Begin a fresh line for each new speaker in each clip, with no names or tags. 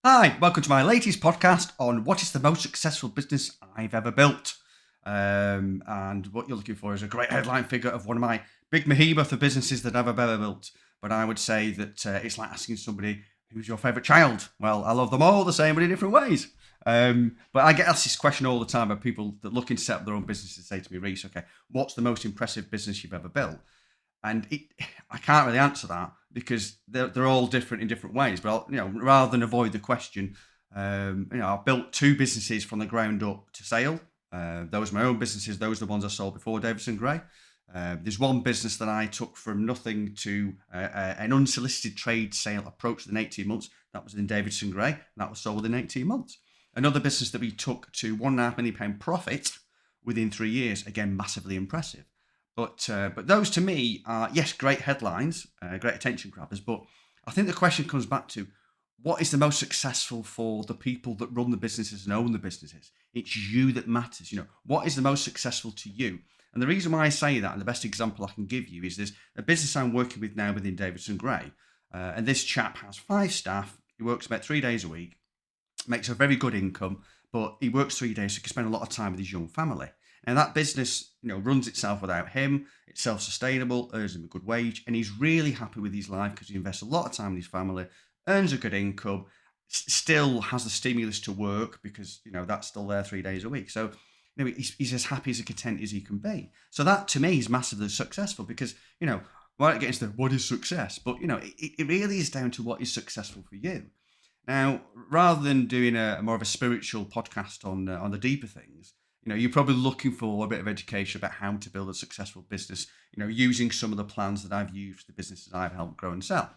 Hi, welcome to my latest podcast on what is the most successful business I've ever built. And what you're looking for is a great headline figure of one of my big behemoth of businesses that I've ever built. But I would say that it's like asking somebody, who's your favourite child? Well, I love them all the same, but in different ways. But I get asked this question all the time by people that looking to set up their own businesses say to me, Reese, okay, what's the most impressive business you've ever built? And I can't really answer that because they're all different in different ways. But rather than avoid the question, I've built two businesses from the ground up to sale. Those are my own businesses. Those are the ones I sold before Davidson Gray. There's one business that I took from nothing to an unsolicited trade sale approach within 18 months. That was in Davidson Gray, and that was sold within 18 months. Another business that we took to £1.5 million profit within 3 years. Again, massively impressive. But those to me are, yes, great headlines, great attention grabbers. But I think the question comes back to what is the most successful for the people that run the businesses and own the businesses? It's you that matters. What is the most successful to you? And the reason why I say that, and the best example I can give you, is there's a business I'm working with now within Davidson Gray. And this chap has 5 staff. He works about 3 days a week, makes a very good income, but he works 3 days so he can spend a lot of time with his young family. And that business, runs itself without him. It's self-sustainable, earns him a good wage, and he's really happy with his life because he invests a lot of time with his family, earns a good income, still has the stimulus to work because that's still there 3 days a week. So he's as happy as content as he can be. So that to me is massively successful because we won't get into what is success, but it really is down to what is successful for you. Now, rather than doing a more of a spiritual podcast on the deeper things, you're probably looking for a bit of education about how to build a successful business, using some of the plans that I've used for the businesses I've helped grow and sell.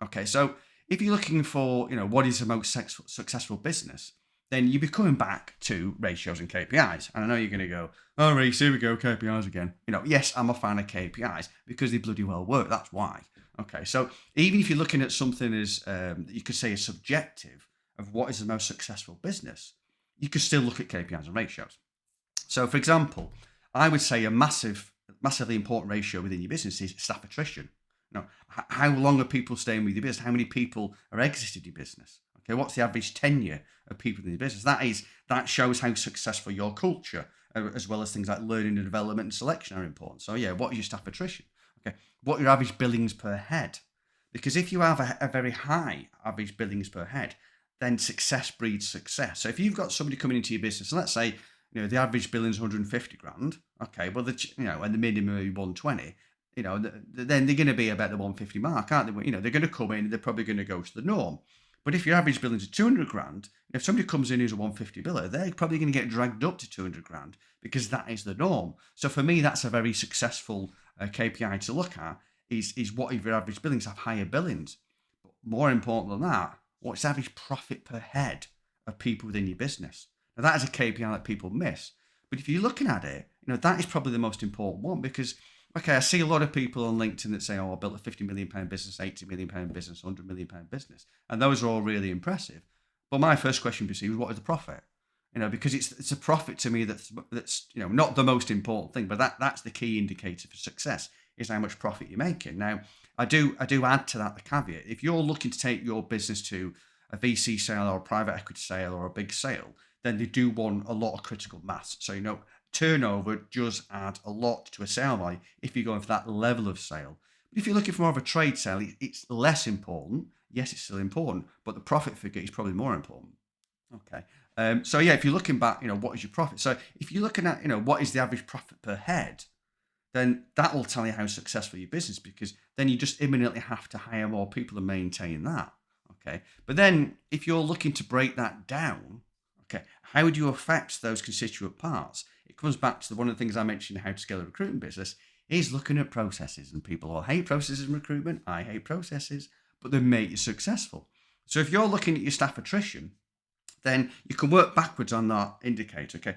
Okay, so if you're looking for, what is the most successful business, then you'll be coming back to ratios and KPIs. And I know you're going to go, oh, Reece, here we go, KPIs again. Yes, I'm a fan of KPIs because they bloody well work. That's why. Okay, so even if you're looking at something as, you could say is subjective of what is the most successful business, you could still look at KPIs and ratios. So, for example, I would say a massively important ratio within your business is staff attrition. How long are people staying with your business? How many people are exiting your business? Okay, what's the average tenure of people in your business? That shows how successful your culture, as well as things like learning and development and selection are important. So, what is your staff attrition? Okay, what are your average billings per head? Because if you have a very high average billings per head, then success breeds success. So if you've got somebody coming into your business, and let's say the average billing's 150 grand. Okay, well, and the minimum is 120. Then they're going to be about the 150 mark, aren't they? They're going to come in. They're probably going to go to the norm. But if your average billing's 200 grand, if somebody comes in who's a 150 biller, they're probably going to get dragged up to 200 grand because that is the norm. So for me, that's a very successful KPI to look at. Is what if your average billings have higher billings? But more important than that, what's the average profit per head of people within your business? Now, that is a KPI that people miss. But if you're looking at it, that is probably the most important one because, okay, I see a lot of people on LinkedIn that say, oh, I built a £50 million business, £80 million business, £100 million business. And those are all really impressive. But my first question was, what is the profit? Because it's a profit to me that's not the most important thing, but that's the key indicator for success is how much profit you're making. Now, I do add to that the caveat. If you're looking to take your business to a VC sale or a private equity sale or a big sale, then they do want a lot of critical mass. So, turnover does add a lot to a sale value if you're going for that level of sale. But if you're looking for more of a trade sale, it's less important. Yes, it's still important, but the profit figure is probably more important. Okay. If you're looking back, what is your profit? So if you're looking at, what is the average profit per head, then that will tell you how successful your business because then you just imminently have to hire more people and maintain that. Okay. But then if you're looking to break that down, okay, how would you affect those constituent parts? It comes back to one of the things I mentioned in How to Scale a Recruitment Business is looking at processes. And people all hate processes in recruitment. I hate processes, but they make you successful. So if you're looking at your staff attrition, then you can work backwards on that indicator. Okay,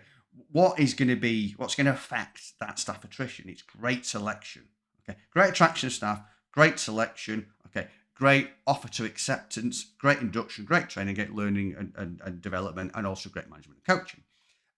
what's going to affect that staff attrition? It's great selection. Okay, great attraction of staff, great selection. Okay, great offer to acceptance, great induction, great training, great learning and development, and also great management and coaching.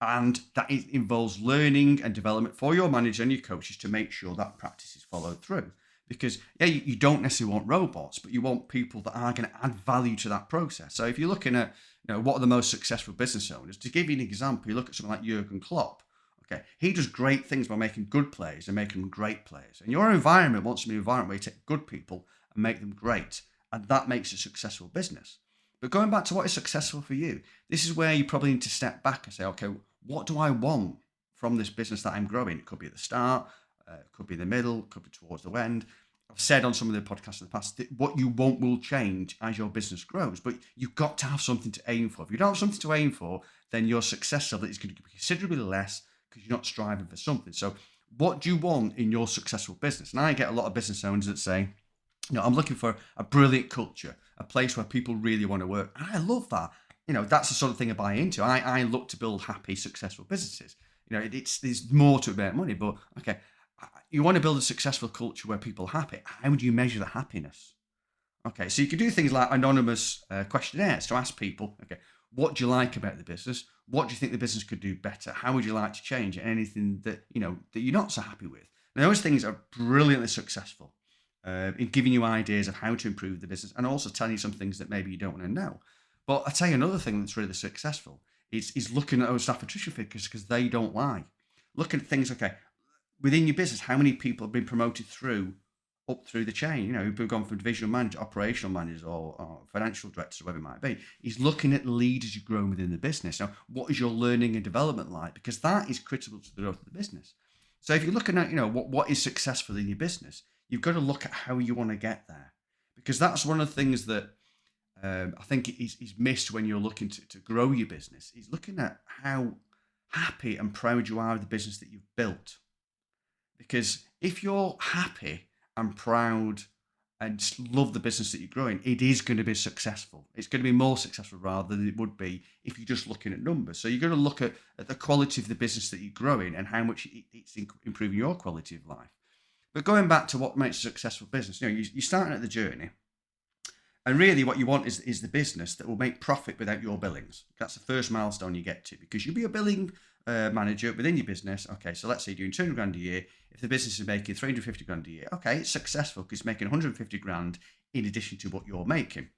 And that involves learning and development for your manager and your coaches to make sure that practice is followed through. Because yeah, you don't necessarily want robots, but you want people that are going to add value to that process. So if you're looking at, what are the most successful business owners, to give you an example, you look at something like Jurgen Klopp. Okay, he does great things by making good players and making them great players. And your environment wants to be an environment where you take good people and make them great, and that makes a successful business. But going back to what is successful for you, this is where you probably need to step back and say, okay, what do I want from this business that I'm growing? It could be at the start, it could be in the middle, it could be towards the end. I've said on some of the podcasts in the past that what you want will change as your business grows, but you've got to have something to aim for. If you don't have something to aim for, then your success level is going to be considerably less because you're not striving for something. So, what do you want in your successful business? And I get a lot of business owners that say, I'm looking for a brilliant culture, a place where people really want to work. And I love that. That's the sort of thing I buy into. I look to build happy, successful businesses. There's more to it about money, but okay, you want to build a successful culture where people are happy. How do you measure the happiness? Okay, so you can do things like anonymous questionnaires to ask people, okay, what do you like about the business? What do you think the business could do better? How would you like to change it? Anything that, that you're not so happy with? Now, those things are brilliantly successful in giving you ideas of how to improve the business and also telling you some things that maybe you don't want to know. But I'll tell you another thing that's really successful is looking at those staff attrition figures because they don't lie. Looking at things, okay, within your business, how many people have been promoted up through the chain, who've gone from divisional manager, operational managers, or financial directors, or whatever it might be. He's looking at leaders you've grown within the business. Now, what is your learning and development like? Because that is critical to the growth of the business. So if you're looking at, what is successful in your business, you've got to look at how you want to get there. Because that's one of the things that I think is missed when you're looking to grow your business. Is looking at how happy and proud you are of the business that you've built. Because if you're happy and proud and love the business that you're growing, it is going to be successful. It's going to be more successful rather than it would be if you're just looking at numbers. So you're going to look at the quality of the business that you're growing and how much it's improving your quality of life. But going back to what makes a successful business, you're starting at the journey. And really what you want is the business that will make profit without your billings. That's the first milestone you get to, because you'll be a billing manager within your business. Okay, so let's say you're doing 200 grand a year. If the business is making 350 grand a year, okay, it's successful because it's making 150 grand in addition to what you're making.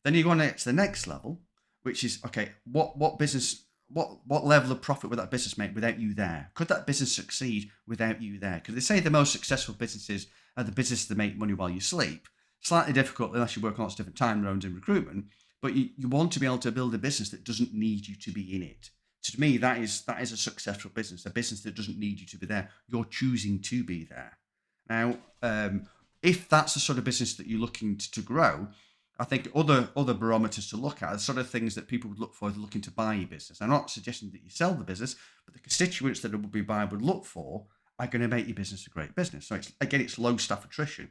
Then you go on to the next level, which is, okay, what level of profit would that business make without you there? Could that business succeed without you there? Because they say the most successful businesses are the businesses that make money while you sleep. Slightly difficult unless you work on lots of different time zones in recruitment, but you want to be able to build a business that doesn't need you to be in it. To me, that is a successful business, a business that doesn't need you to be there. You're choosing to be there. Now, if that's the sort of business that you're looking to grow, I think other barometers to look at are the sort of things that people would look for if looking to buy your business. I'm not suggesting that you sell the business, but the constituents that it would be buying would look for are going to make your business a great business. So it's low staff attrition,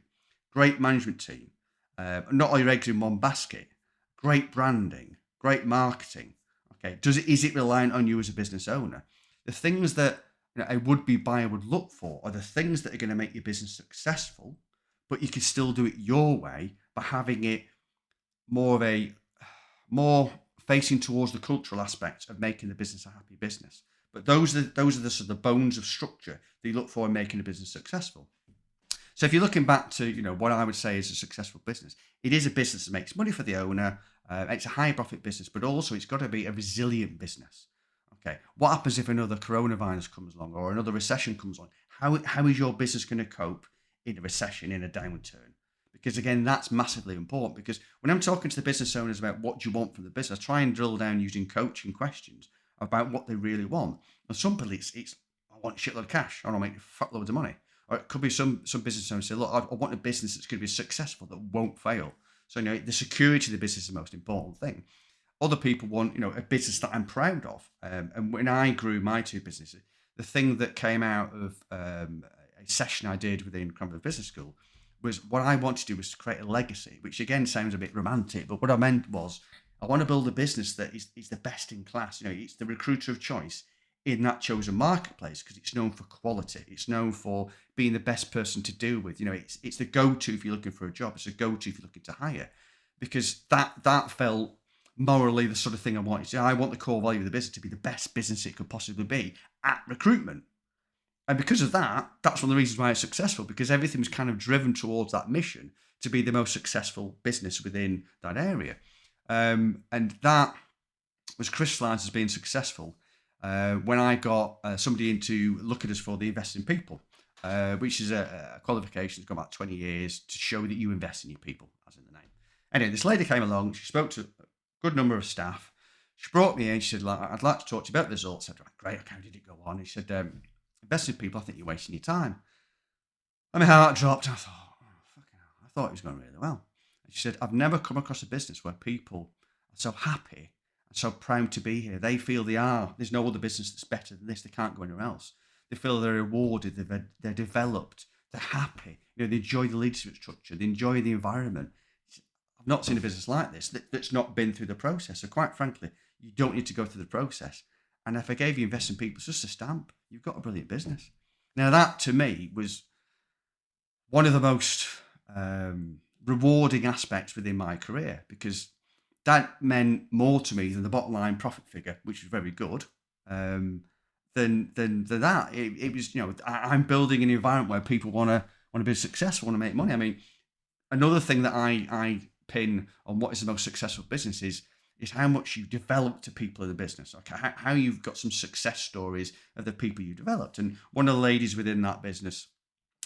great management team, not all your eggs in one basket, great branding, great marketing. Okay, is it reliant on you as a business owner? The things that a would-be buyer would look for are the things that are going to make your business successful, but you can still do it your way by having it more facing towards the cultural aspect of making the business a happy business. But those are the sort of the bones of structure that you look for in making a business successful. So if you're looking back to what I would say is a successful business, it is a business that makes money for the owner. It's a high profit business, but also it's got to be a resilient business. Okay, what happens if another coronavirus comes along or another recession comes on? How is your business going to cope in a recession, in a downturn? Because again, that's massively important. Because when I'm talking to the business owners about what do you want from the business, I try and drill down using coaching questions about what they really want. And some people, it's I want a shitload of cash. I want to make fuckloads of money. Or it could be some business owners say, look, I want a business that's going to be successful, that won't fail. So, the security of the business is the most important thing. Other people want, a business that I'm proud of. And when I grew my two businesses, the thing that came out of a session I did within Cranbrook Business School was what I wanted to do was to create a legacy, which again sounds a bit romantic, but what I meant was I want to build a business that is the best in class. It's the recruiter of choice in that chosen marketplace because it's known for quality. It's known for being the best person to deal with. It's the go-to if you're looking for a job. It's a go-to if you're looking to hire, because that felt morally the sort of thing I wanted. I want the core value of the business to be the best business it could possibly be at recruitment. And because of that, that's one of the reasons why it's successful, because everything was kind of driven towards that mission to be the most successful business within that area. And that was crystallized as being successful when I got somebody in to look at us for the Invest in People, which is a qualification that's gone about 20 years to show that you invest in your people, as in the name. Anyway, this lady came along. She spoke to a good number of staff. She brought me in. She said, I'd like to talk to you about the results. I said, great, okay, how did it go on? And she said, invest in people, I think you're wasting your time. And my heart dropped. I thought, fucking hell. I thought it was going really well. And she said, I've never come across a business where people are so happy and so proud to be here. They feel they are. There's no other business that's better than this. They can't go anywhere else. They feel they're rewarded. They're developed. They're happy. They enjoy the leadership structure. They enjoy the environment. I've not seen a business like this that's not been through the process. So quite frankly, you don't need to go through the process. And if I gave you Invest in People, it's just a stamp. You've got a brilliant business. Now that to me was one of the most rewarding aspects within my career, because that meant more to me than the bottom line profit figure, which was very good. Than that, it was, I'm building an environment where people want to be successful, want to make money. I mean, another thing that I pin on what is the most successful business is how much you develop to people in the business. Okay, how you've got some success stories of the people you developed. And one of the ladies within that business,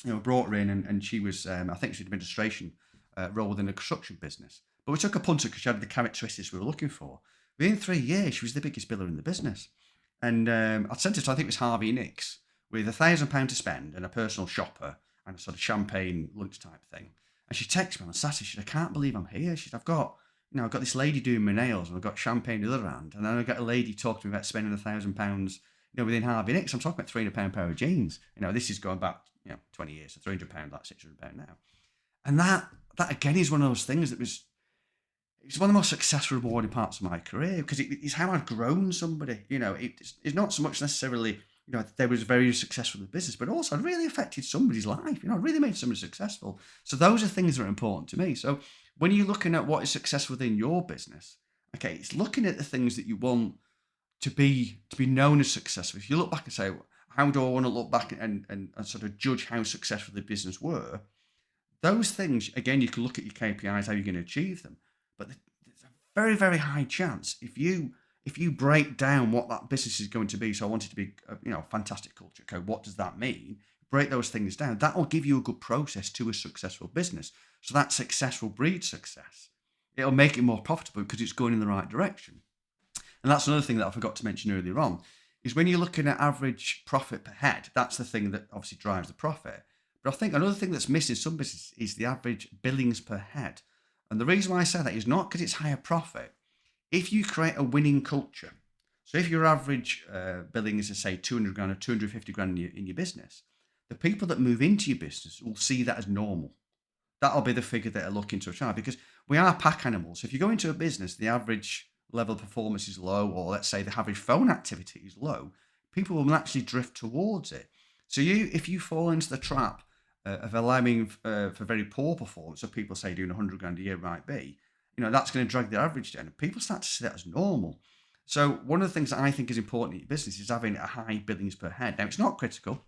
brought her in, and she was, I think she had administration role within the construction business. But we took a punter because she had the characteristics we were looking for. Within 3 years, she was the biggest biller in the business. And I sent it to, I think it was Harvey Nicks, with £1,000 to spend and a personal shopper and a sort of champagne lunch type thing. And she texted me on Saturday. She said, I can't believe I'm here. She said, I've got this lady doing my nails, and I've got champagne in the other hand. And then I got a lady talking to me about spending £1,000, within Harvey Nicks. I'm talking about £300 pair of jeans. This is going back, 20 years, so £300, like £600 now. And that again is one of those things that it's one of the most successful, rewarding parts of my career, because it's how I've grown somebody. It's not so much necessarily, they was very successful in the business, but also I really affected somebody's life. I really made somebody successful. So those are things that are important to me. So when you're looking at what is successful within your business, okay, it's looking at the things that you want to be known as successful. If you look back and say, how do I want to look back and sort of judge how successful the business were? Those things, again, you can look at your KPIs, how you're going to achieve them. But there's a very, very high chance if you break down what that business is going to be. So I want it to be, fantastic culture. Okay, what does that mean? Break those things down. That will give you a good process to a successful business. So that success will breed success. It'll make it more profitable because it's going in the right direction. And that's another thing that I forgot to mention earlier on, is when you're looking at average profit per head, that's the thing that obviously drives the profit. But I think another thing that's missing in some businesses is the average billings per head. And the reason why I say that is not because it's higher profit. If you create a winning culture, so if your average billing is, say, 200 grand or 250 grand in your business, the people that move into your business will see that as normal. That'll be the figure that are looking to achieve, because we are pack animals. If you go into a business, the average level of performance is low, or let's say the average phone activity is low, people will naturally drift towards it. So if you fall into the trap of allowing for very poor performance, so people say doing 100 grand a year might be, that's going to drag the average down, and people start to see that as normal. So one of the things that I think is important in your business is having a high billings per head. Now, it's not critical.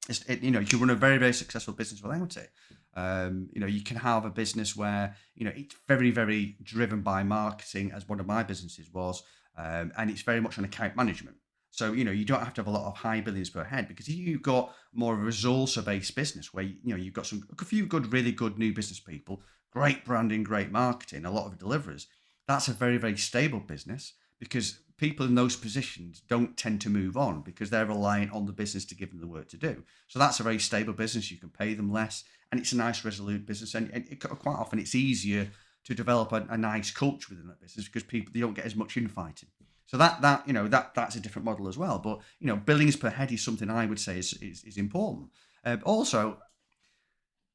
You can run a very, very successful business without it. You can have a business where, it's very, very driven by marketing, as one of my businesses was, and it's very much on account management. So, you don't have to have a lot of high billings per head, because if you've got more of a resource-based business where, you've got a few really good new business people, great branding, great marketing, a lot of deliverers, that's a very, very stable business, because people in those positions don't tend to move on because they're relying on the business to give them the work to do. So that's a very stable business. You can pay them less, and it's a nice, resolute business. And quite often it's easier to develop a nice culture within that business because they don't get as much infighting. So that's a different model as well. But billings per head is something I would say is important. Also,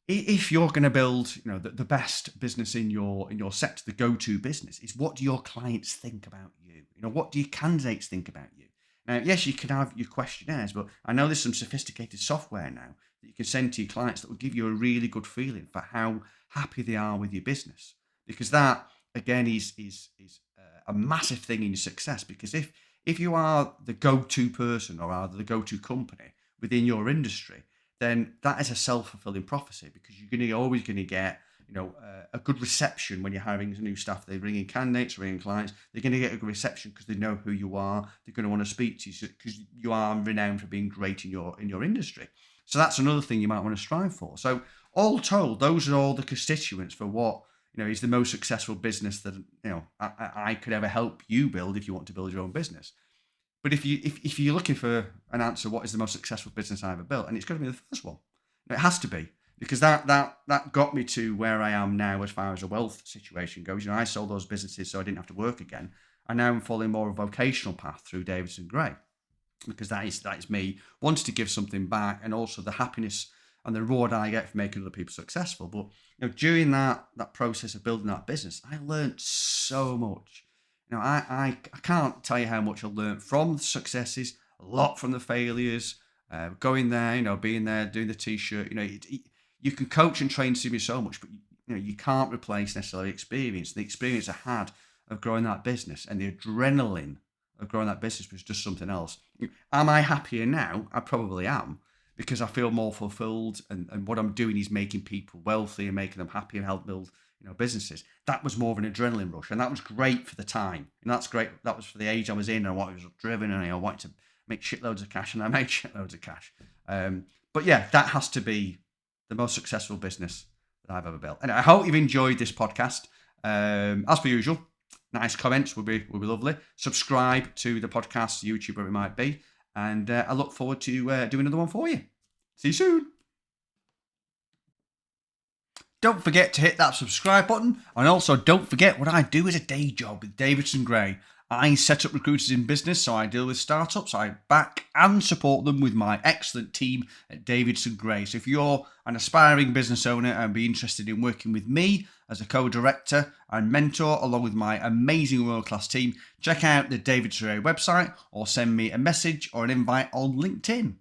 if you're going to build, the best business in your sector, the go-to business, is what do your clients think about you? What do your candidates think about you? Now, yes, you can have your questionnaires, but I know there's some sophisticated software now that you can send to your clients that will give you a really good feeling for how happy they are with your business, because that again is a massive thing in your success. Because if you are the go-to person or are the go-to company within your industry, then that is a self-fulfilling prophecy, because you're always going to get a good reception when you're hiring new staff. They bring in candidates, bring in clients. They're going to get a good reception because they know who you are. They're going to want to speak to you because you are renowned for being great in your industry. So that's another thing you might want to strive for. So all told, those are all the constituents for what is the most successful business that I could ever help you build if you want to build your own business. But if you're looking for an answer, what is the most successful business I ever built? And it's got to be the first one. It has to be, because that got me to where I am now as far as a wealth situation goes. I sold those businesses so I didn't have to work again. And now I'm following more of a vocational path through Davidson Gray, because that is me wanting to give something back, and also the happiness and the reward I get for making other people successful. But during that process of building that business, I learned so much. I can't tell you how much I learned from the successes, a lot from the failures, going there, being there, doing the t-shirt. You can coach and train to me so much, but you can't replace necessarily experience. The experience I had of growing that business and the adrenaline of growing that business was just something else. Am I happier now? I probably am, because I feel more fulfilled, and what I'm doing is making people wealthy and making them happy and help build businesses. That was more of an adrenaline rush, and that was great for the time, and that's great. That was for the age I was in, and what I was driven, and I wanted to make shitloads of cash, and I made shitloads of cash. But yeah, that has to be the most successful business that I've ever built. And I hope you've enjoyed this podcast. As per usual, nice comments would be lovely. Subscribe to the podcast, YouTube, wherever it might be, and I look forward to doing another one for you. See you soon. Don't forget to hit that subscribe button, and also don't forget what I do as a day job with Davidson Gray. I set up recruiters in business, so I deal with startups. I back and support them with my excellent team at Davidson Gray. So if you're an aspiring business owner and be interested in working with me as a co-director and mentor, along with my amazing world-class team, check out the Davidson Gray website or send me a message or an invite on LinkedIn.